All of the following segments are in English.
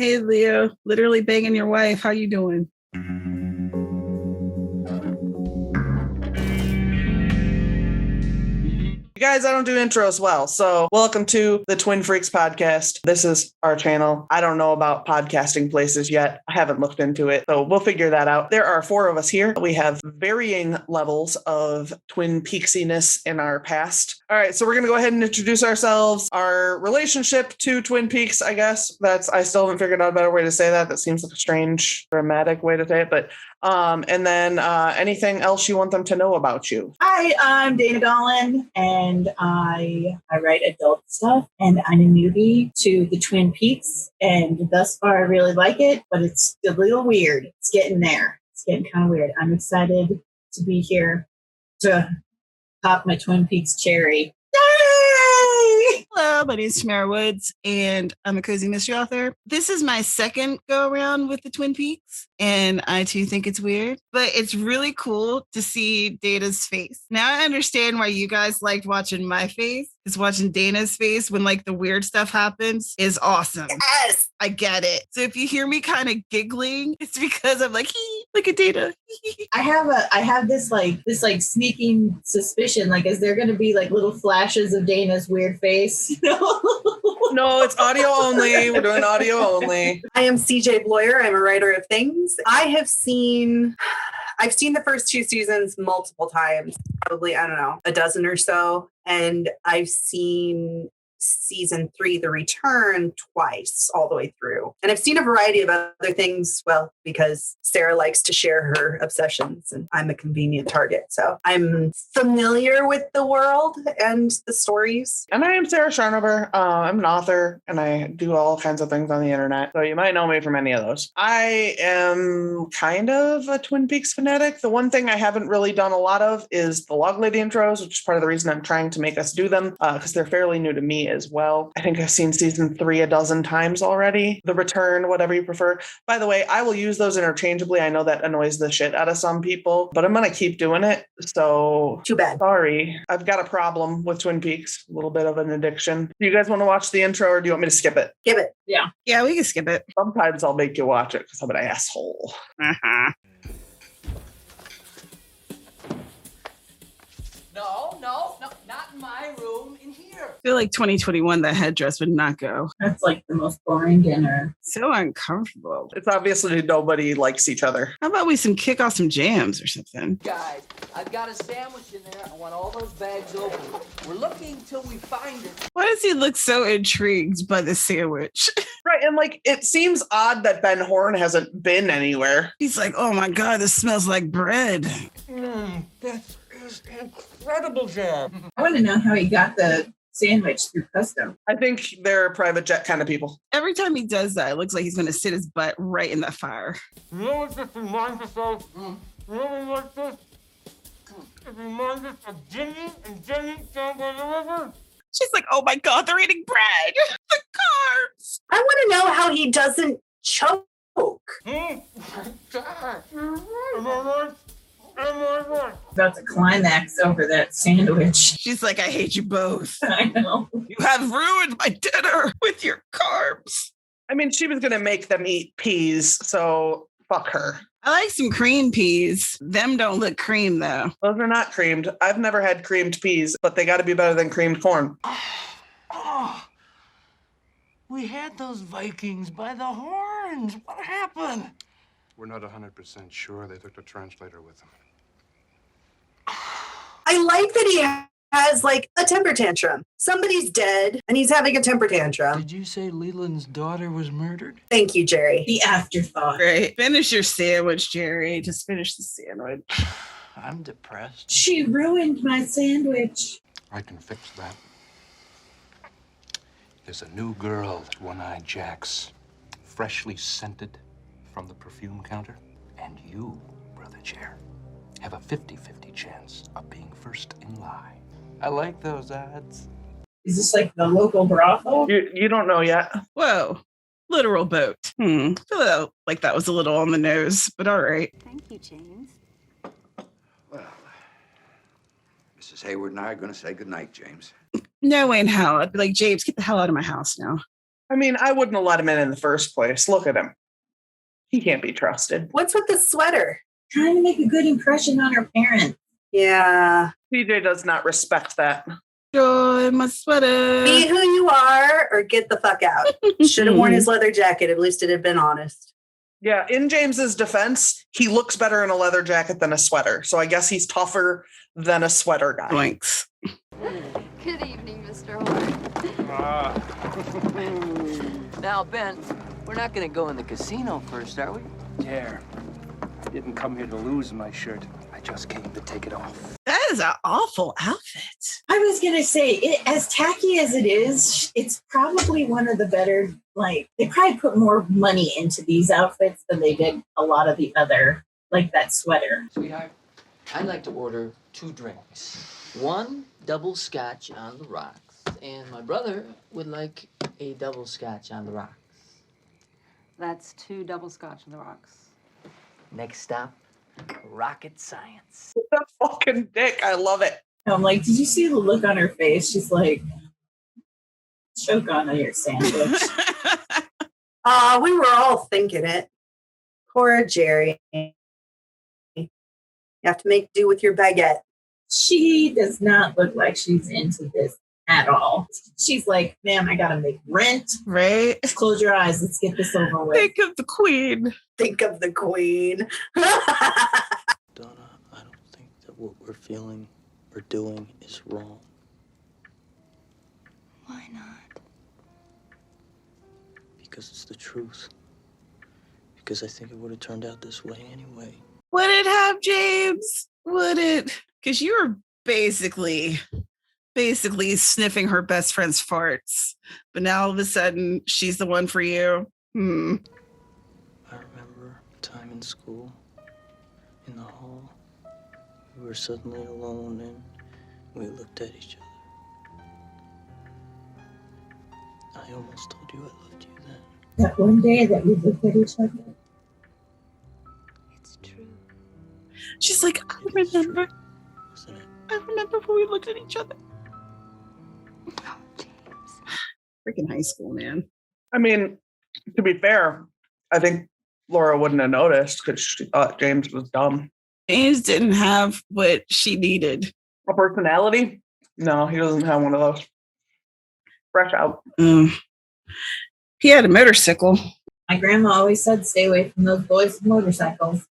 Hey, Leo. Literally banging your wife. How you doing? Guys, I don't do intros well, so welcome to the Twin Freaks podcast. This is our channel. I don't know about podcasting places yet. I haven't looked into it, so we'll figure that out. There are 4 of us here. We have varying levels of Twin Peaksiness in our past. All right, so we're going to go ahead and introduce ourselves, our relationship to Twin Peaks, I guess. I still haven't figured out a better way to say that. That seems like a strange, dramatic way to say it, but and then anything else you want them to know about you? Hi, I'm Dana Gaulin, and I write adult stuff, and I'm a newbie to the Twin Peaks, and thus far I really like it, but it's a little weird. It's getting there. It's getting kind of weird. I'm excited to be here to pop my Twin Peaks cherry. Yay! Hello, my name is Tamara Woods, and I'm a cozy mystery author. This is my second go around with the Twin Peaks, and I too think it's weird, but it's really cool to see Dana's face. Now I understand why you guys liked watching my face. Is watching Dana's face when like the weird stuff happens is awesome. Yes! I get it. So if you hear me kind of giggling, it's because I'm like, look at Dana. I have this sneaking suspicion, like, is there going to be like little flashes of Dana's weird face? No, it's audio only. We're doing audio only. I am CJ Bloyer. I'm a writer of things. I've seen the first 2 seasons multiple times, probably, I don't know, a dozen or so. And I've seen season 3, The Return, twice all the way through. And I've seen a variety of other things, well, because Sarah likes to share her obsessions and I'm a convenient target. So I'm familiar with the world and the stories. And I am Sarah Scharnweber. I'm an author and I do all kinds of things on the internet. So you might know me from any of those. I am kind of a Twin Peaks fanatic. The one thing I haven't really done a lot of is the Log Lady intros, which is part of the reason I'm trying to make us do them because they're fairly new to me as well. I think I've seen season 3 a dozen times already. The Return, whatever you prefer. By the way, I will use those interchangeably. I know that annoys the shit out of some people, but I'm going to keep doing it. So Too bad. Sorry. I've got a problem with Twin Peaks. A little bit of an addiction. Do you guys want to watch the intro or do you want me to skip it? Give it. Yeah, we can skip it. Sometimes I'll make you watch it because I'm an asshole. Uh-huh. No, not in my room, in here. I feel like 2021, that headdress would not go. That's like the most boring dinner. So uncomfortable. It's obviously nobody likes each other. How about we kick off some jams or something? Guys, I've got a sandwich in there. I want all those bags open. We're looking till we find it. Why does he look so intrigued by the sandwich? Right, and like it seems odd that Ben Horn hasn't been anywhere. He's like, oh my God, this smells like bread. That is incredible jam. I want to know how he got the sandwich through custom. I think they're private jet kind of people. Every time he does that, it looks like he's going to sit his butt right in that fire. You know what this reminds us of? Really like this? It reminds us of Jimmy and Jenny down by the river. She's like, oh my God, they're eating bread. The carbs. I want to know how he doesn't choke. Am I right? Am I right? About to climax over that sandwich. She's like, I hate you both. I know. You have ruined my dinner with your carbs. I mean, she was going to make them eat peas, so fuck her. I like some cream peas. Them don't look cream, though. Those are not creamed. I've never had creamed peas, but they got to be better than creamed corn. Oh, we had those Vikings by the horns. What happened? We're not 100% sure. They took the translator with them. I like that he has like a temper tantrum. Somebody's dead and he's having a temper tantrum. Did you say Leland's daughter was murdered? Thank you, Jerry. The afterthought. Great. Finish your sandwich, Jerry. Just finish the sandwich. I'm depressed. She ruined my sandwich. I can fix that. There's a new girl at One-Eyed Jack's, freshly scented from the perfume counter. And you, Brother Chair, have a 50-50 chance of being first in line. I like those odds. Is this like the local brothel? You don't know yet. Whoa. Literal boat. I feel like that was a little on the nose, but all right. Thank you, James. Well, Mrs. Hayward and I are going to say goodnight, James. No way in hell. I'd be like, James, get the hell out of my house now. I mean, I wouldn't have let him in the first place. Look at him. He can't be trusted. What's with the sweater? Trying to make a good impression on her parents. Yeah. PJ does not respect that. Joy, my sweater. Be who you are or get the fuck out. Should have worn his leather jacket. At least it had been honest. Yeah, in James's defense, he looks better in a leather jacket than a sweater. So I guess he's tougher than a sweater guy. Blanks. Good evening, Mr. Horn. Now, Ben, we're not gonna go in the casino first, are we? Dare. I didn't come here to lose my shirt. I just came to take it off. That is an awful outfit. I was going to say, as tacky as it is, it's probably one of the better, like, they probably put more money into these outfits than they did a lot of the other, like that sweater. Sweetheart, I'd like to order 2 drinks. 1 double scotch on the rocks, and my brother would like a double scotch on the rocks. That's 2 double scotch on the rocks. Next stop, rocket science. That fucking dick. I love it. I'm like, did you see the look on her face? She's like, choke on your sandwich. We were all thinking it. Poor Jerry. You have to make do with your baguette. She does not look like she's into this at all. She's like, ma'am, I gotta make rent. Right? Close your eyes. Let's get this over with. Think of the queen. Think of the queen. Donna, I don't think that what we're feeling or doing is wrong. Why not? Because it's the truth. Because I think it would have turned out this way anyway. Would it have, James? Would it? Because you were basically sniffing her best friend's farts. But now all of a sudden, she's the one for you. I remember a time in school, in the hall, we were suddenly alone and we looked at each other. I almost told you I loved you then. That one day that we looked at each other. It's true. She's like, I remember. True, isn't it? I remember when we looked at each other. Oh, James. Freaking high school, man. I mean, to be fair, I think Laura wouldn't have noticed because she thought James was dumb. James didn't have what she needed. A personality? No, he doesn't have one of those. Fresh out. He had a motorcycle. My grandma always said, stay away from those boys with motorcycles.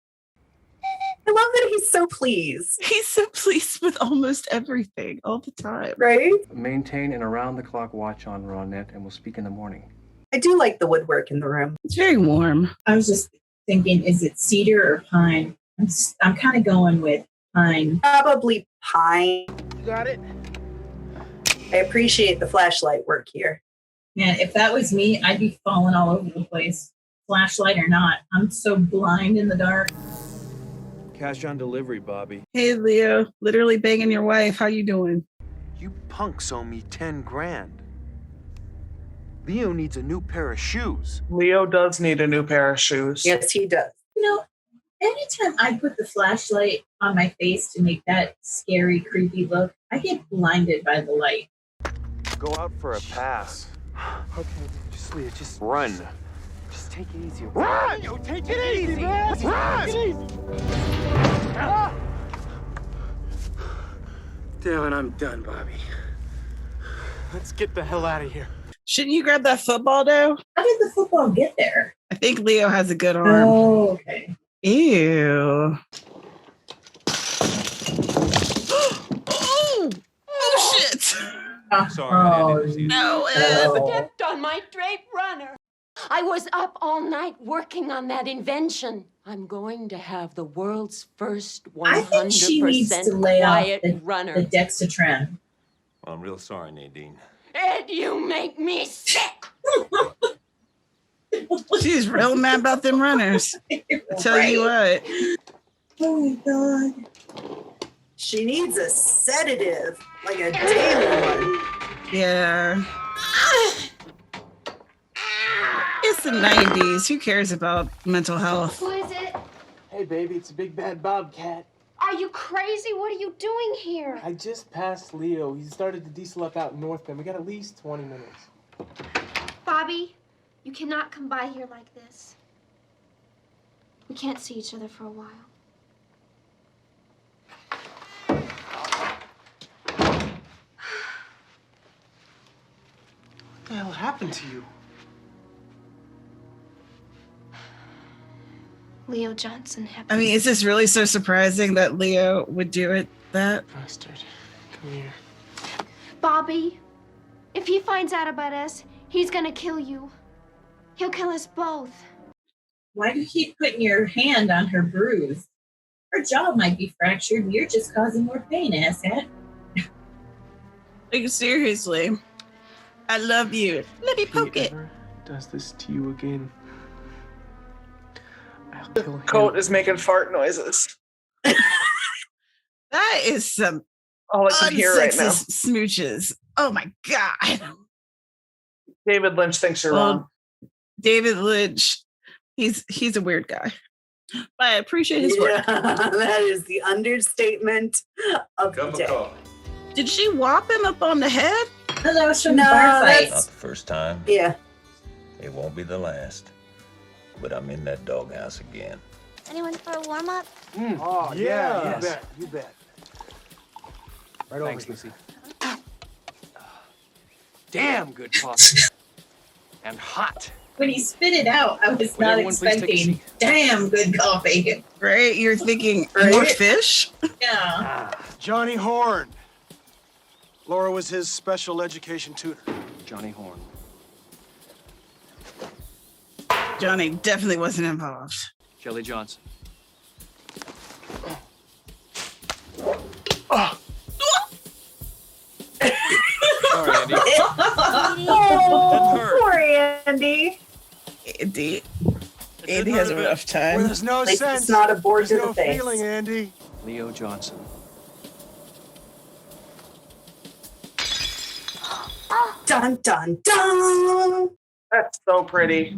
I love that he's so pleased. He's so pleased with almost everything all the time. Right? Maintain an around-the-clock watch on Ronette, and we'll speak in the morning. I do like the woodwork in the room. It's very warm. I was just thinking, is it cedar or pine? I'm kind of going with pine. Probably pine. You got it? I appreciate the flashlight work here. Man, if that was me, I'd be falling all over the place. Flashlight or not. I'm so blind in the dark. Cash on delivery, Bobby. Hey, Leo. Literally banging your wife. How you doing? You punks owe me 10 grand. Leo needs a new pair of shoes. Leo does need a new pair of shoes. Yes, he does. You know, anytime I put the flashlight on my face to make that scary, creepy look, I get blinded by the light. Go out for a pass. Okay, just Leo, just Run. Just take it easy. Run! Yo, take it easy, man. Run! Take it easy. Ah! Damn it, I'm done, Bobby. Let's get the hell out of here. Shouldn't you grab that football, though? How did the football get there? I think Leo has a good arm. Oh, okay. Ew. Oh, shit. Sorry, I didn't see No, Stepped on my drape runner. I was up all night working on that invention. I'm going to have the world's first 100% I think she needs to lay off quiet the runner. Dexatran. Well, I'm real sorry, Nadine. Ed, you make me sick. She's real mad about them runners. I tell you what. Oh my God. She needs a sedative, like a daily one. Yeah. It's the 90s. Who cares about mental health? Who is it? Hey, baby, it's a big bad bobcat. Are you crazy? What are you doing here? I just passed Leo. He started to diesel up out in North Bend. We got at least 20 minutes. Bobby, you cannot come by here like this. We can't see each other for a while. What the hell happened to you? Leo Johnson happened. I mean, is this really so surprising that Leo would do it that? Bastard. Come here. Bobby, if he finds out about us, he's gonna kill you. He'll kill us both. Why do you keep putting your hand on her bruise? Her jaw might be fractured and you're just causing more pain, asshat. Like, seriously. I love you. Let me poke it. Does this to you again? I'll kill him. Coat is making fart noises. That is some all I can hear right now. Smooches. Oh my God. David Lynch thinks you're wrong. David Lynch, he's a weird guy. But I appreciate his work. That is the understatement of the day. Did she whop him up on the head? No, that was from the bar fight. Not the first time. Yeah. It won't be the last. But I'm in that doghouse again. Anyone for a warm-up? Oh, yeah, yes. You bet. Right Thanks, Lucy. Damn good coffee. And hot. When he spit it out, I was not expecting damn good coffee. Right? You're thinking more fish? Yeah. Johnny Horn. Laura was his special education tutor. Johnny Horn. Johnny definitely wasn't involved. Kelly Johnson. Sorry, Andy. Oh, poor Andy. Andy has a rough time. Where there's no sense. It's not a board there's to no the face. feeling, Andy. Leo Johnson. Dun, dun, dun. That's so pretty.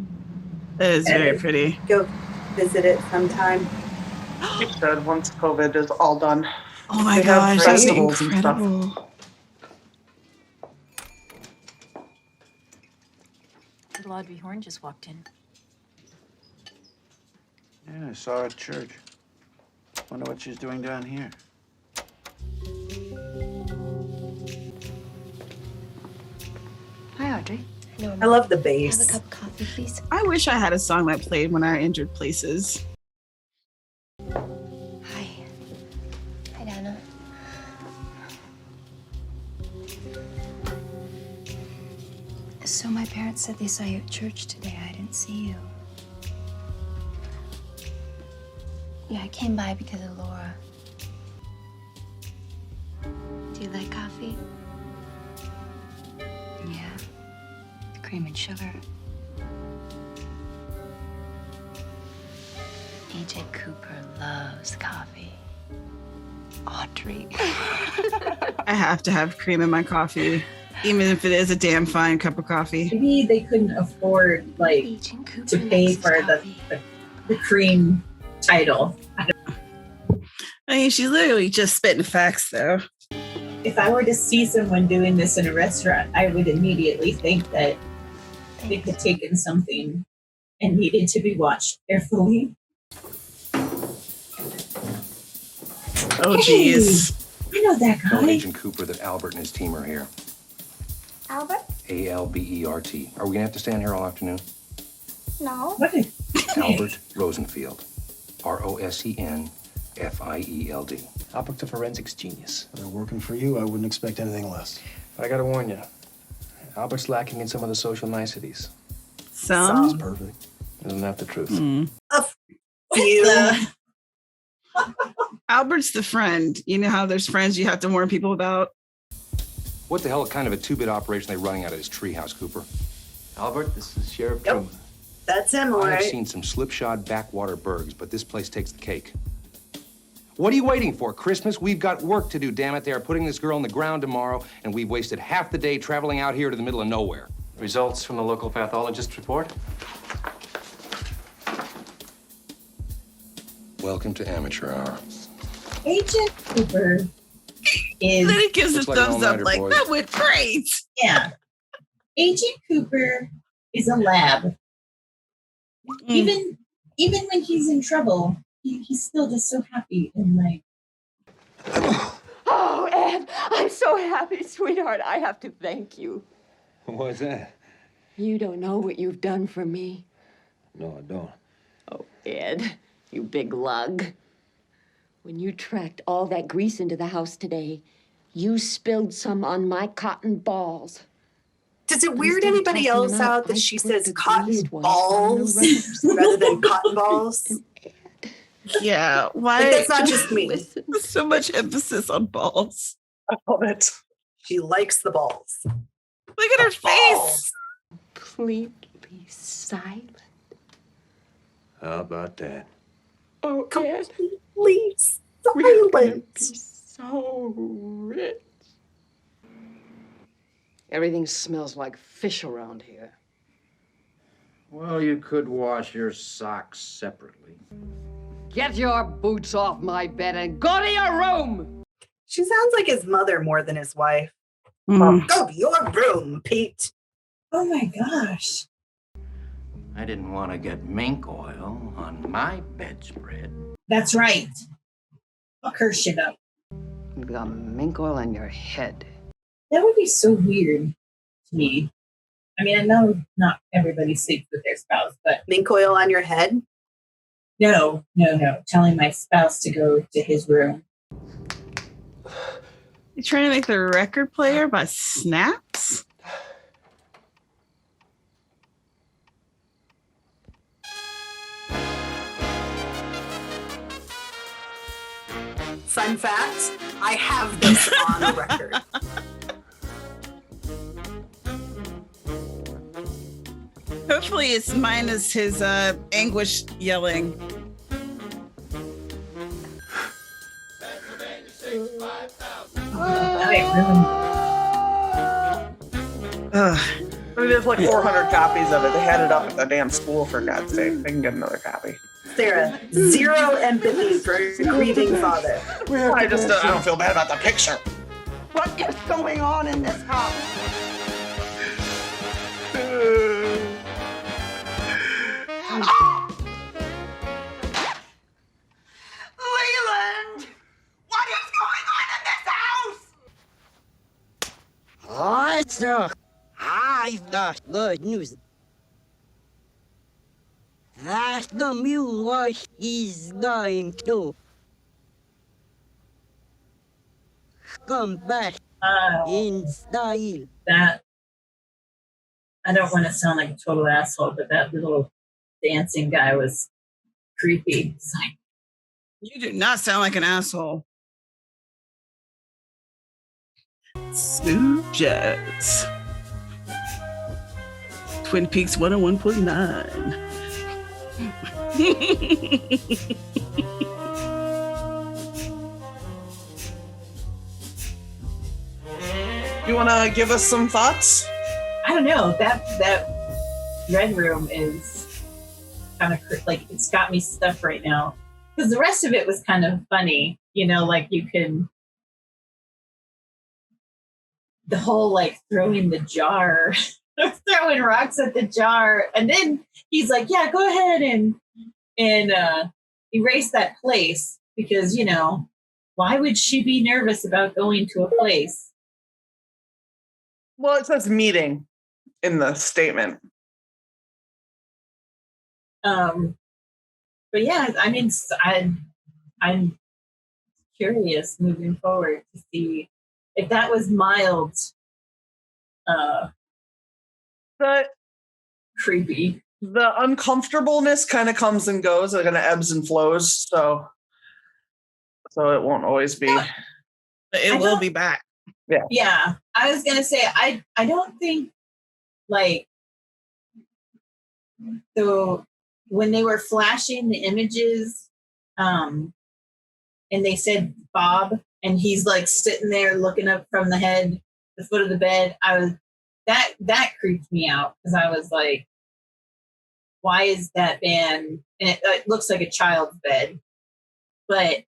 That is very pretty. Go visit it sometime. You said once COVID is all done. Oh my They have gosh, that's festivals and stuff. incredible. Little Audrey Horn just walked in. Yeah, I saw her at church. Wonder what she's doing down here. Hi, Audrey. I love the bass. Have a cup of coffee, please. I wish I had a song that played when I entered places. Hi. Hi, Donna. So my parents said they saw you at church today. I didn't see you. Yeah, I came by because of Laura. Do you like coffee? Yeah. Cream and sugar. AJ Cooper loves coffee. Audrey. I have to have cream in my coffee, even if it is a damn fine cup of coffee. Maybe they couldn't afford to pay for the cream title. I mean, she's literally just spitting facts, though. If I were to see someone doing this in a restaurant, I would immediately think that they had taken something and needed to be watched carefully. Oh, jeez. I know that Tell guy. Agent Cooper that Albert and his team are here. Albert? Albert. Are we gonna have to stand here all afternoon? No. What? Albert Rosenfield. Rosenfield. Albert's a forensics genius. They're working for you. I wouldn't expect anything less. But I gotta warn you, Albert's lacking in some of the social niceties. Some? That's perfect. Isn't that the truth? Albert's the friend. You know how there's friends you have to warn people about? What the hell kind of a two-bit operation are they running out of this treehouse, Cooper? Albert, this is Sheriff Truman. That's him, all I have right. seen some slipshod backwater burgs, but this place takes the cake. What are you waiting for? Christmas? We've got work to do, damn it. They are putting this girl on the ground tomorrow, and we've wasted half the day traveling out here to the middle of nowhere. Results from the local pathologist report. Welcome to amateur hour. Agent Cooper is. Then he gives a Looks like an thumbs up all-nighter, like, boys. that went great. Yeah. Agent Cooper is a lab. Even when he's in trouble, he's still just so happy and like. Oh, Ed, I'm so happy, sweetheart. I have to thank you. What's that? You don't know what you've done for me. No, I don't. Oh, Ed, you big lug. When you tracked all that grease into the house today, you spilled some on my cotton balls. Does it weird anybody else out that she says cotton balls rather than cotton balls? Yeah, why? Like, that's not just me. So much emphasis on balls. I love it. She likes the balls. Look at her face. Completely silent. How about that? Oh, Ed, Completely we're gonna silent. be so rich. Everything smells like fish around here. Well, you could wash your socks separately. Get your boots off my bed and go to your room! She sounds like his mother more than his wife. Mm. Go to your room, Pete. Oh my gosh. I didn't want to get mink oil on my bedspread. That's right. Fuck her shit up. You've got mink oil on your head. That would be so weird to me. I mean, I know not everybody sleeps with their spouse, but Mink oil on your head? no. Telling my spouse to go to his room. You trying to make the record player by snaps? Fun fact, I have this on record. Hopefully it's minus his anguish yelling. There's like 400 copies of it. They had it up at the damn school, for God's sake. They can get another copy. Sarah, zero empathy for a grieving father. I don't feel bad about the picture. What is going on in this house? Leland! What is going on in this house? Oh, sir, I've got good news. That the mule is going to come back in style. That I don't want to sound like a total asshole, but that little dancing guy was creepy. It's like, You do not sound like an asshole. Smooth Jazz. Twin Peaks 101.9. You want to give us some thoughts? I don't know. That red room is kind of like it's got me stuck right now because the rest of it was kind of funny. You know, like you can the whole like throwing the jar, throwing rocks at the jar, and then he's like, "Yeah, go ahead and erase that place because you know why would she be nervous about going to a place?" Well, it says meeting in the statement. But yeah, I mean, I'm curious moving forward to see if that was mild, But creepy. The uncomfortableness kind of comes and goes. It kind of ebbs and flows. So it won't always be. It will be back. Yeah. Yeah. I was gonna say I don't think like so when they were flashing the images, and they said Bob and he's like sitting there looking up from the foot of the bed, that creeped me out because I was like, why is that band? And it looks like a child's bed. But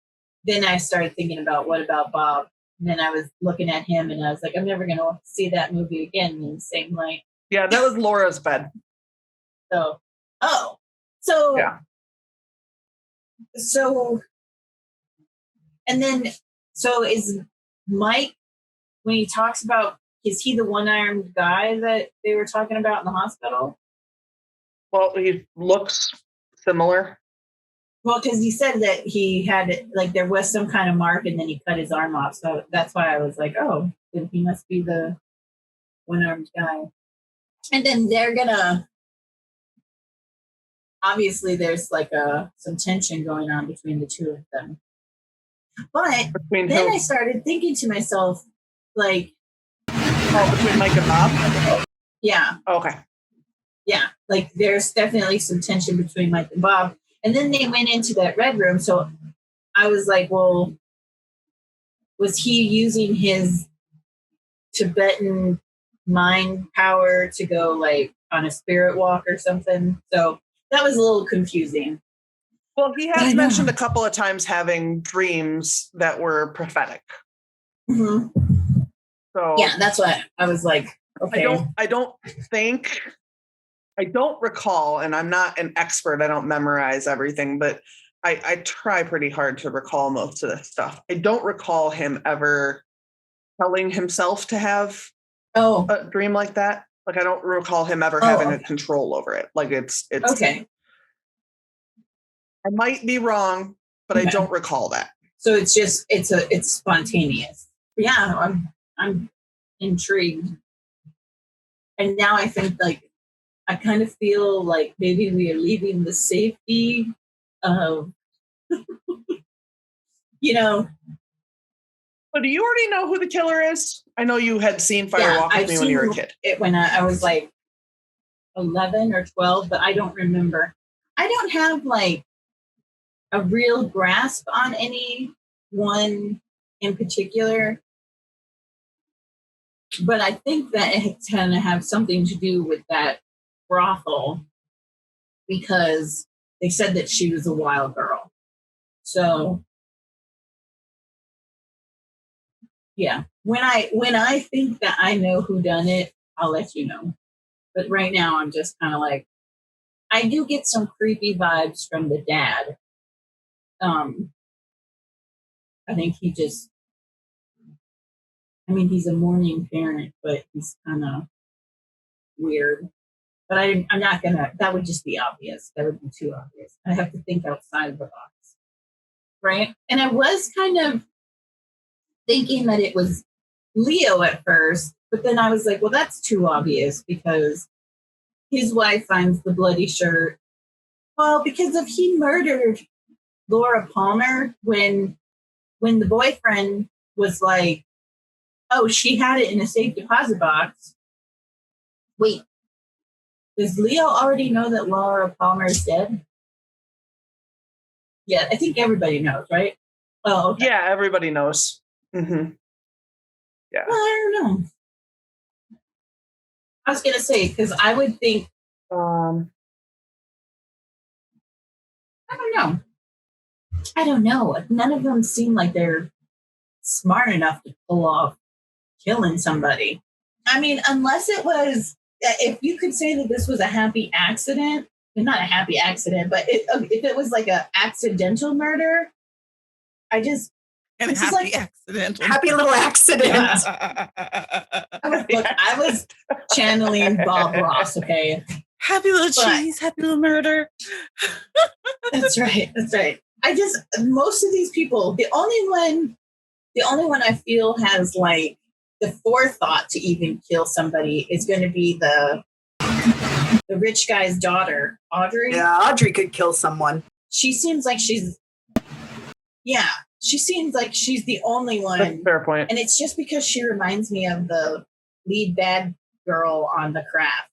then I started thinking about what about Bob? And then I was looking at him and I was like, I'm never going to see that movie again in the same light. Yeah, that was Laura's bed. So, and then, so is Mike, when he talks about, is he the one-armed guy that they were talking about in the hospital? Well, he looks similar. Well, because he said that he had, like, there was some kind of mark and then he cut his arm off. So that's why I was like, oh, then he must be the one-armed guy. And then they're gonna, obviously there's like some tension going on between the two of them. But then I started thinking to myself, like, between Mike and Bob? Yeah. Okay. Yeah, like there's definitely some tension between Mike and Bob. And then they went into that red room. So I was like, well, was he using his Tibetan mind power to go like on a spirit walk or something? So that was a little confusing. Well, he has mentioned a couple of times having dreams that were prophetic. Mm-hmm. So yeah, that's what I was like. Okay. I don't recall, and I'm not an expert. I don't memorize everything, but I try pretty hard to recall most of this stuff. I don't recall him ever telling himself to have a dream like that. Like, I don't recall him ever having a control over it. Like, it's okay. I might be wrong, but I don't recall that. So it's just it's spontaneous. Yeah, I'm intrigued, and now I think like I kind of feel like maybe we are leaving the safety of, you know. But do you already know who the killer is? I know you had seen Fire Walk with Me when you were a kid. It when I was like 11 or 12, but I don't remember. I don't have like a real grasp on any one in particular, but I think that it's going to have something to do with that brothel because they said that she was a wild girl. So yeah, when I think that I know who done it, I'll let you know. But right now I'm just kind of like, I do get some creepy vibes from the dad. I think he just, I mean, he's a mourning parent, but he's kind of weird. But I'm not gonna, that would just be obvious. That would be too obvious. I have to think outside of the box. Right? And I was kind of thinking that it was Leo at first, but then I was like, well, that's too obvious because his wife finds the bloody shirt. Well, because if he murdered Laura Palmer when the boyfriend was like, oh, she had it in a safe deposit box. Wait, does Leo already know that Laura Palmer is dead? Yeah, I think everybody knows, right? Oh, okay. Yeah, everybody knows. Mm-hmm. Yeah. Well, I don't know. I was gonna say because I would think. I don't know. None of them seem like they're smart enough to pull off killing somebody. I mean, unless it was, if you could say that this was a happy accident, not a happy accident, but if it was like a accidental murder, Happy accidental. Happy little accident. Yeah. I was channeling Bob Ross, okay? Happy little cheese, happy little murder. That's right. That's right. Most of these people, the only one I feel has like the forethought to even kill somebody is going to be the rich guy's daughter, Audrey. Yeah, Audrey could kill someone. She seems like she's the only one. That's a fair point. And it's just because she reminds me of the lead bad girl on The Craft.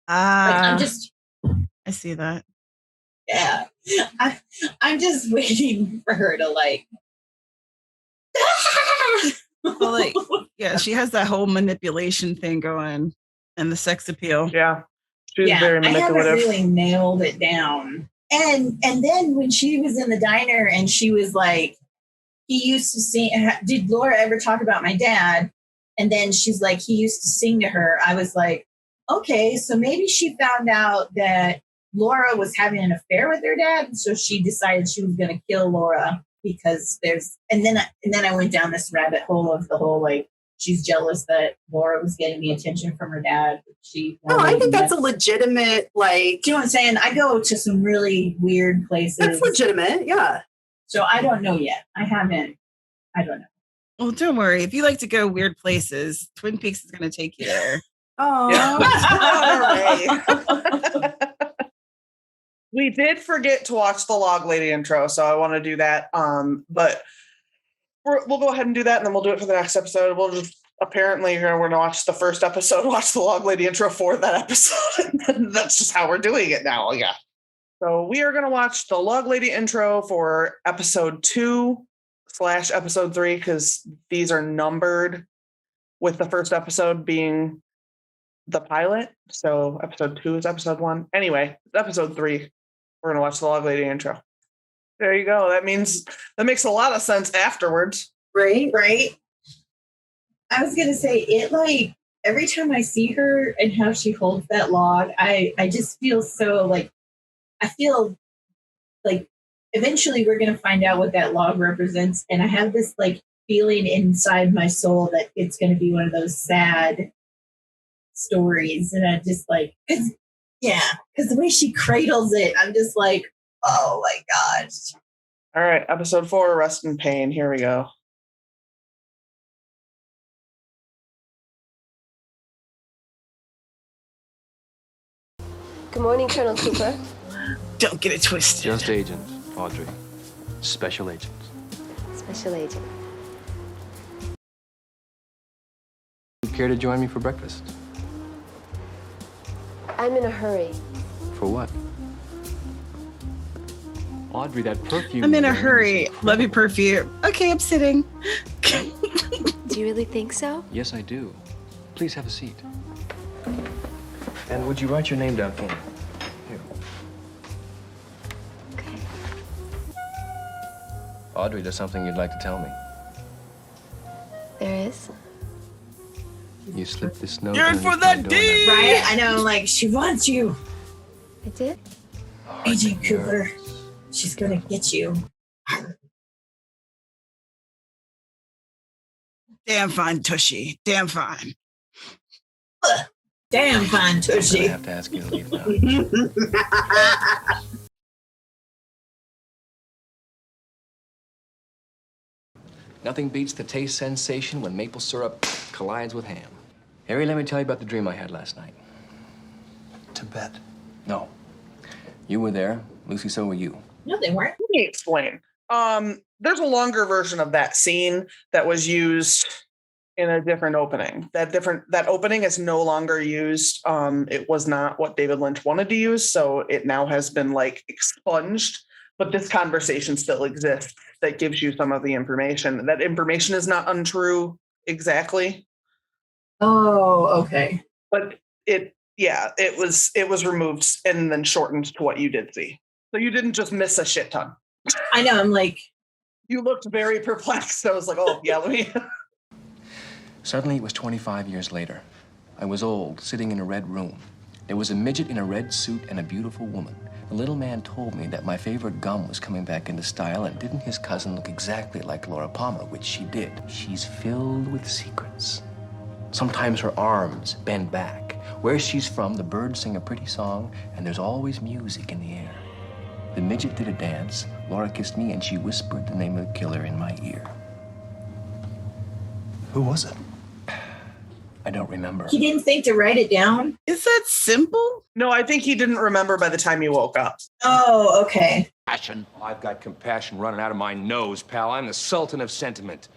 I see that. Yeah. I'm just waiting for her to like. Well, like, yeah, she has that whole manipulation thing going and the sex appeal. Yeah. She's very manipulative. I haven't really nailed it down. And then when she was in the diner and she was like, he used to sing, did Laura ever talk about my dad? And then she's like, he used to sing to her. I was like, okay, so maybe she found out that Laura was having an affair with her dad, and so she decided she was going to kill Laura because and then I went down this rabbit hole of the whole like she's jealous that Laura was getting the attention from her dad. I think that's a legitimate like. Do you know what I'm saying? I go to some really weird places. That's legitimate, yeah. So I don't know yet. I don't know. Well, don't worry. If you like to go weird places, Twin Peaks is going to take you there. Oh, we did forget to watch the Log Lady intro, so I want to do that. But we'll go ahead and do that, and then we'll do it for the next episode. We'll just apparently we're going to watch the first episode, watch the Log Lady intro for that episode, and that's just how we're doing it now. Yeah. So we are going to watch the Log Lady intro for episode 2/episode 3 because these are numbered, with the first episode being the pilot. So episode 2 is episode 1. Anyway, episode 3. We're going to watch the Log Lady intro. There you go. That makes a lot of sense afterwards. Right. I was going to say it like every time I see her and how she holds that log, I just feel so like, I feel like eventually we're going to find out what that log represents. And I have this like feeling inside my soul that it's going to be one of those sad stories. And I just like, because the way she cradles it, I'm just like, oh my gosh. All right. Episode 4, Rest in Pain. Here we go. Good morning, Colonel Cooper. Don't get it twisted. Just agent, Audrey. Special agent. Special agent. You care to join me for breakfast? I'm in a hurry. For what? Audrey, that perfume. I'm in a hurry. Love your perfume. Okay, I'm sitting. Do you really think so? Yes, I do. Please have a seat. And would you write your name down for me? Here. Okay. Audrey, there's something you'd like to tell me. There is. You slipped this note. You're in for that D! Right? I know, like, she wants you. I did? Agent Cooper. She's gonna get you. Damn fine, Tushy. Damn fine. Damn fine, Tushy. I have to ask you to leave now. Nothing beats the taste sensation when maple syrup collides with ham. Harry, let me tell you about the dream I had last night. Tibet. No. You were there. Lucy, so were you. No, they weren't. Let me explain. There's a longer version of that scene that was used in a different opening. That opening is no longer used. It was not what David Lynch wanted to use, so it now has been like expunged. But this conversation still exists that gives you some of the information. That information is not untrue exactly. Oh, okay. But it was removed and then shortened to what you did see. So you didn't just miss a shit ton. I know. I'm like, you looked very perplexed. I was like, oh yeah, let me. Suddenly, it was 25 years later. I was old, sitting in a red room. There was a midget in a red suit and a beautiful woman. The little man told me that my favorite gum was coming back into style, and didn't his cousin look exactly like Laura Palmer, which she did. She's filled with secrets. Sometimes her arms bend back. Where she's from, the birds sing a pretty song, and there's always music in the air. The midget did a dance. Laura kissed me, and she whispered the name of the killer in my ear. Who was it? I don't remember. he didn't think to write it down. Is that simple? No, I think he didn't remember by the time you woke up. Oh, okay. Passion. I've got compassion running out of my nose, pal. I'm the sultan of sentiment.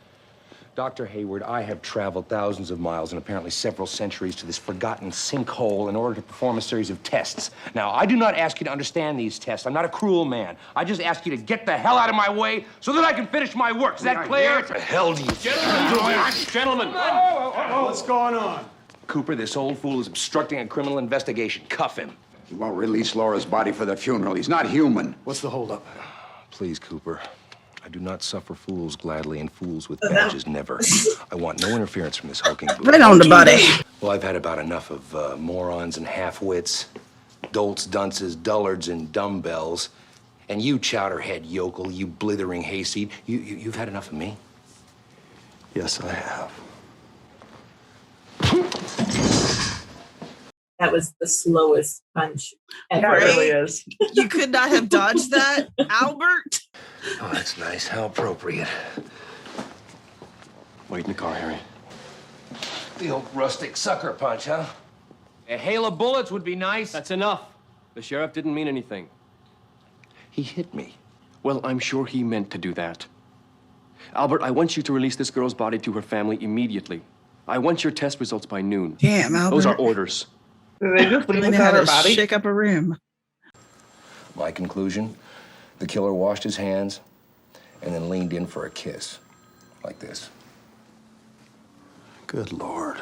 Dr. Hayward, I have traveled thousands of miles and apparently several centuries to this forgotten sinkhole in order to perform a series of tests. Now, I do not ask you to understand these tests. I'm not a cruel man. I just ask you to get the hell out of my way so that I can finish my work. Is that clear? What the hell do you... Gentlemen! What's going on? Cooper, this old fool is obstructing a criminal investigation. Cuff him. He won't release Laura's body for the funeral. He's not human. What's the holdup? Please, Cooper. I do not suffer fools gladly, and fools with badges never. I want no interference from this hulking booth. Right on the body. Well, I've had about enough of morons and half-wits, dolts, dunces, dullards, and dumbbells. And you, chowderhead yokel, you blithering hayseed, you've had enough of me? Yes, I have. That was the slowest punch ever. It really is. You could not have dodged that, Albert. Oh, that's nice. How appropriate. Wait in the car, Harry. The old rustic sucker punch, huh? A hail of bullets would be nice. That's enough. The sheriff didn't mean anything. He hit me. Well, I'm sure he meant to do that. Albert, I want you to release this girl's body to her family immediately. I want your test results by noon. Damn, Albert. Those are orders. Did they just leave They know without how her to body? shake up a room. My conclusion, the killer washed his hands and then leaned in for a kiss. Like this. Good Lord.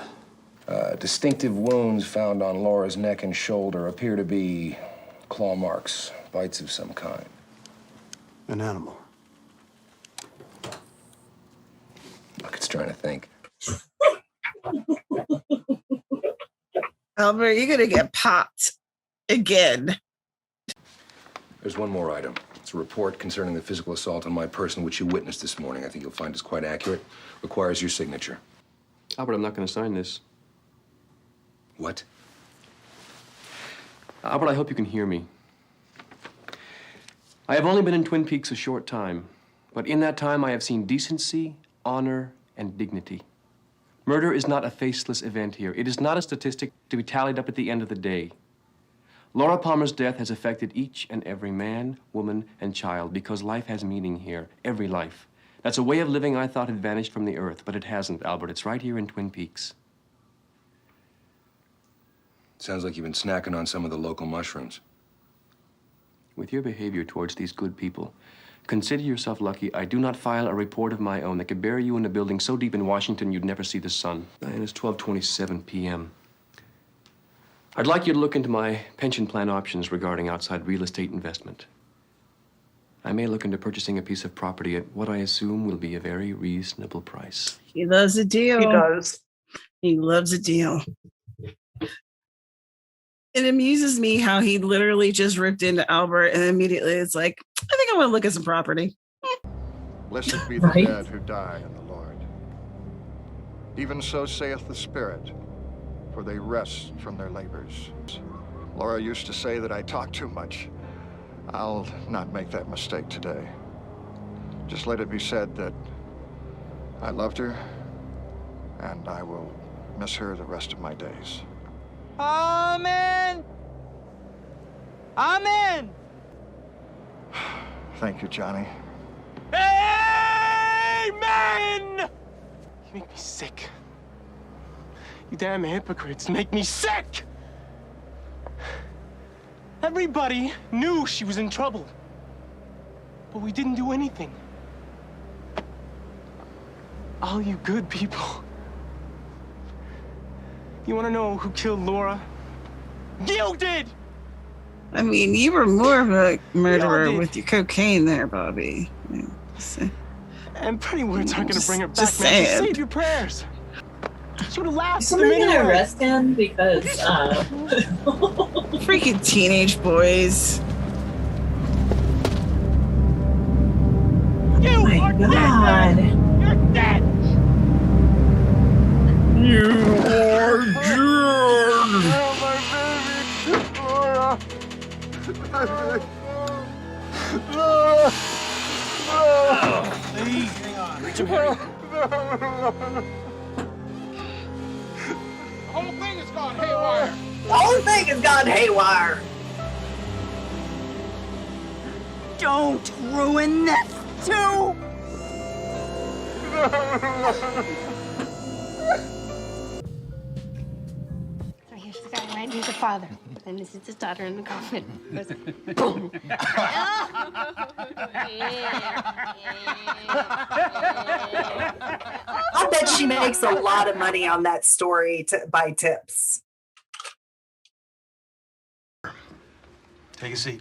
Distinctive wounds found on Laura's neck and shoulder appear to be claw marks, bites of some kind. An animal. Look, it's trying to think. Albert, you're gonna get popped again. There's one more item. It's a report concerning the physical assault on my person, which you witnessed this morning. I think you'll find it's quite accurate. Requires your signature. Albert, I'm not going to sign this. What? Albert, I hope you can hear me. I have only been in Twin Peaks a short time, but in that time I have seen decency, honor, and dignity. Murder is not a faceless event here. It is not a statistic to be tallied up at the end of the day. Laura Palmer's death has affected each and every man, woman, and child because life has meaning here, every life. That's a way of living I thought had vanished from the earth, but it hasn't, Albert. It's right here in Twin Peaks. Sounds like you've been snacking on some of the local mushrooms. With your behavior towards these good people, consider yourself lucky I do not file a report of my own that could bury you in a building so deep in Washington you'd never see the sun. And it's 12:27 p.m. I'd like you to look into my pension plan options regarding outside real estate investment. I may look into purchasing a piece of property at what I assume will be a very reasonable price. He loves a deal. He does. He loves a deal. It amuses me how he literally just ripped into Albert and immediately it's like, I think I want to look at some property. Blessed be the dead who die in the Lord. Even so saith the Spirit, for they rest from their labors. Laura used to say that I talk too much. I'll not make that mistake today. Just let it be said that I loved her, and I will miss her the rest of my days. Amen. Amen. Thank you, Johnny. Amen. You make me sick. You damn hypocrites make me sick. Everybody knew she was in trouble, but we didn't do anything. All you good people. You want to know who killed Laura? You did! I mean, you were more of a murderer with your cocaine there, Bobby. Yeah, And pretty words aren't going to bring her back, Just man. Just saying. save your prayers. She would have laughed Is at them somebody gonna anyway. arrest him because freaking teenage boys. You oh my are God. dead. You're dead. You are Please, hang on. Reach him, Harry. The whole thing has gone haywire. The whole thing has gone haywire. Don't ruin this too. So here's the guy, right? Here's the father. And this is his daughter in the coffin. Boom. I'll bet she makes a lot of money on that story by tips. Take a seat.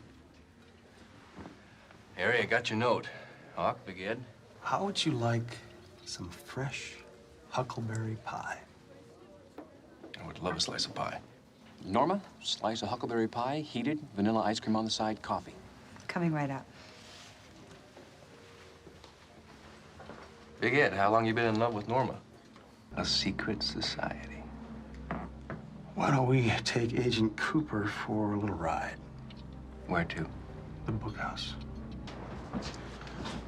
Harry, I got your note. Hawk, Big Ed. How would you like some fresh huckleberry pie? I would love a slice of pie. Norma, slice of huckleberry pie, heated, vanilla ice cream on the side, coffee. Coming right up. Big Ed, how long you been in love with Norma? A secret society. Why don't we take Agent Cooper for a little ride? Where to? The bookhouse.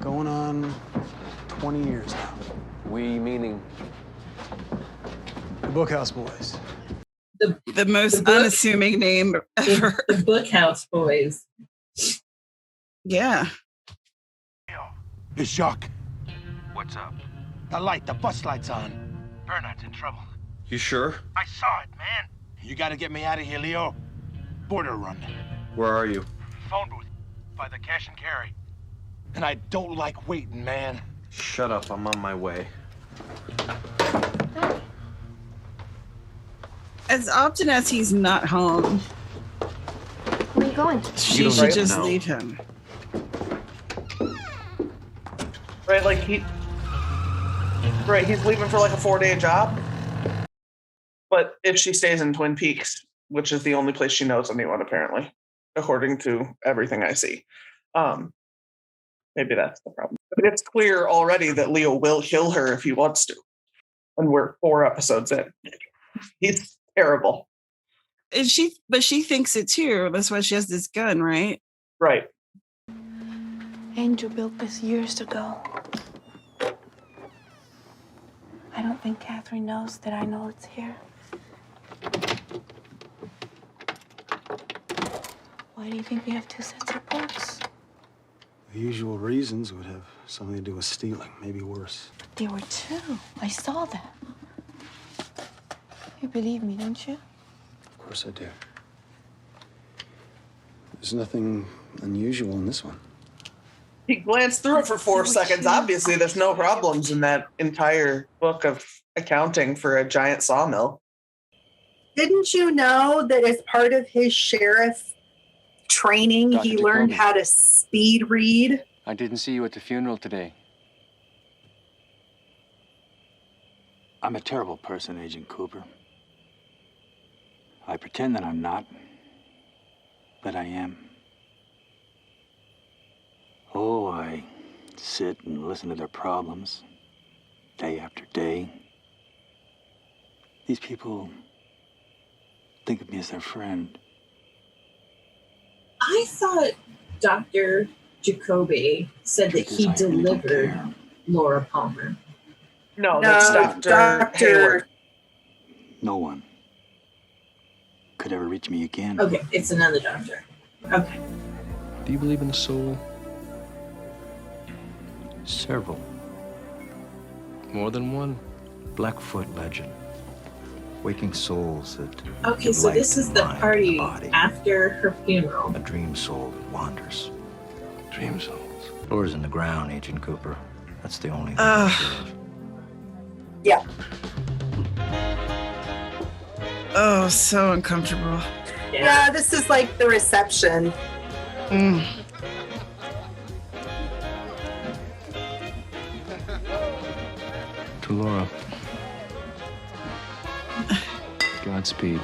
Going on 20 years now. We meaning? The Bookhouse Boys. The most unassuming name ever. The Bookhouse Boys. Yeah. It's Jacques. What's up? The bus light's on. Bernard's in trouble. You sure? I saw it, man. You gotta get me out of here, Leo. Border run. Where are you? Phone booth. By the cash and carry. And I don't like waiting, man. Shut up, I'm on my way. As often as he's not home, Where are you going? she should just leave him. Right, like he's leaving for like a 4-day job. But if she stays in Twin Peaks, which is the only place she knows anyone, apparently, according to everything I see, maybe that's the problem. But it's clear already that Leo will kill her if he wants to. And we're 4 episodes in. He's terrible. But she thinks it too. That's why she has this gun, right? Right. Angel built this years ago. I don't think Catherine knows that I know it's here. Why do you think we have 2 sets of books? The usual reasons would have something to do with stealing, maybe worse. But there were 2. I saw that. You believe me, don't you? Of course I do. There's nothing unusual in this one. He glanced through it for 4 seconds. Obviously, there's no problems in that entire book of accounting for a giant sawmill. Didn't you know that as part of his sheriff training, Dr. he learned Jacoby. how to speed read? I didn't see you at the funeral today. I'm a terrible person, Agent Cooper. I pretend that I'm not, but I am. Oh, I sit and listen to their problems, day after day. These people think of me as their friend. I thought Dr. Jacoby said that he delivered Laura Palmer. No, that's Dr. Hayward. No one could ever reach me again. Okay, it's another doctor. Okay. Do you believe in the soul? Several. More than one? Blackfoot legend. Waking souls that Okay, give so life this is and the mind party and body. after her funeral. A dream soul that wanders. Dream souls. Floor's in the ground, Agent Cooper. That's the only thing I'm sure of. Yeah. Oh, so uncomfortable. Yeah, this is like the reception. To Laura. Godspeed.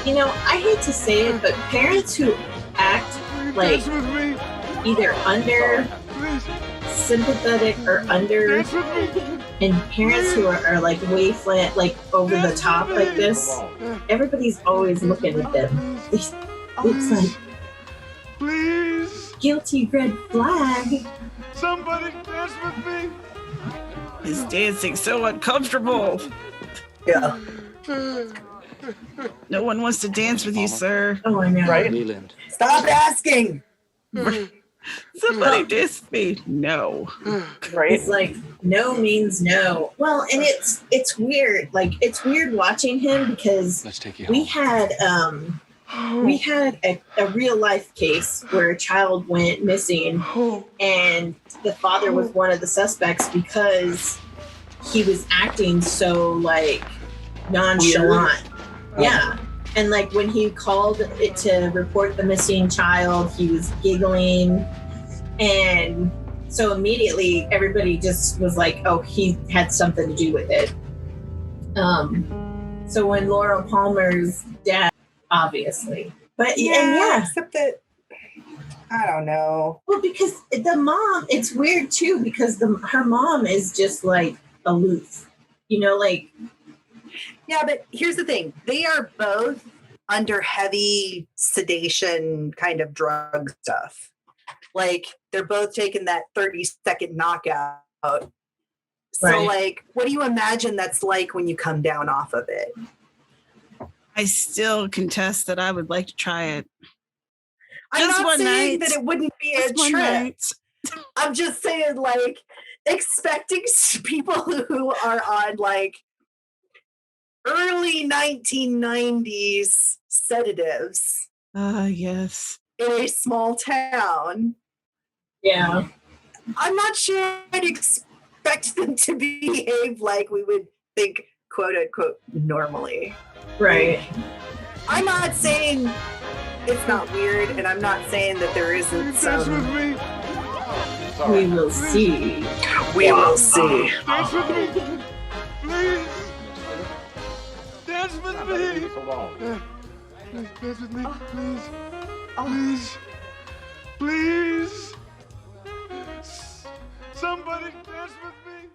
You know, I hate to say it, but parents who act like either under sympathetic or under, and parents who are like way flat, like over the top like this, everybody's always looking at them. It's like, Please, guilty red flag. somebody dance with me. His dancing so uncomfortable. Yeah. No one wants to dance with you, sir. Oh, I know. Right? Leland. Stop asking. Somebody dance with me. No. Right? It's like no means no. Well, and it's weird. Like it's weird watching him because Let's take you we home. had a real life case where a child went missing and the father was one of the suspects because he was acting so like nonchalant. Yeah. And like when he called it to report the missing child, he was giggling. And so immediately everybody just was like, oh, he had something to do with it. So when Laura Palmer's death, obviously. But yeah, except that I don't know. Well, because the mom, it's weird too, because her mom is just like aloof. You know, like. Yeah, but here's the thing. They are both under heavy sedation kind of drug stuff. Like, they're both taking that 30-second knockout. So, Right. like, what do you imagine that's like when you come down off of it? I still contest that I would like to try it. I'm Just not one saying night. that it wouldn't be a Just one trip. night. I'm just saying, like, expecting people who are on, like, early 1990s sedatives. Yes. In a small town. Yeah. I'm not sure I'd expect them to behave like we would think, quote unquote, normally. Right. I'm not saying it's not weird, and I'm not saying that there isn't some. We will see. We will see. Dance with me. Please. Dance with me. Dance with me, please. Please. Please. Somebody dance with me.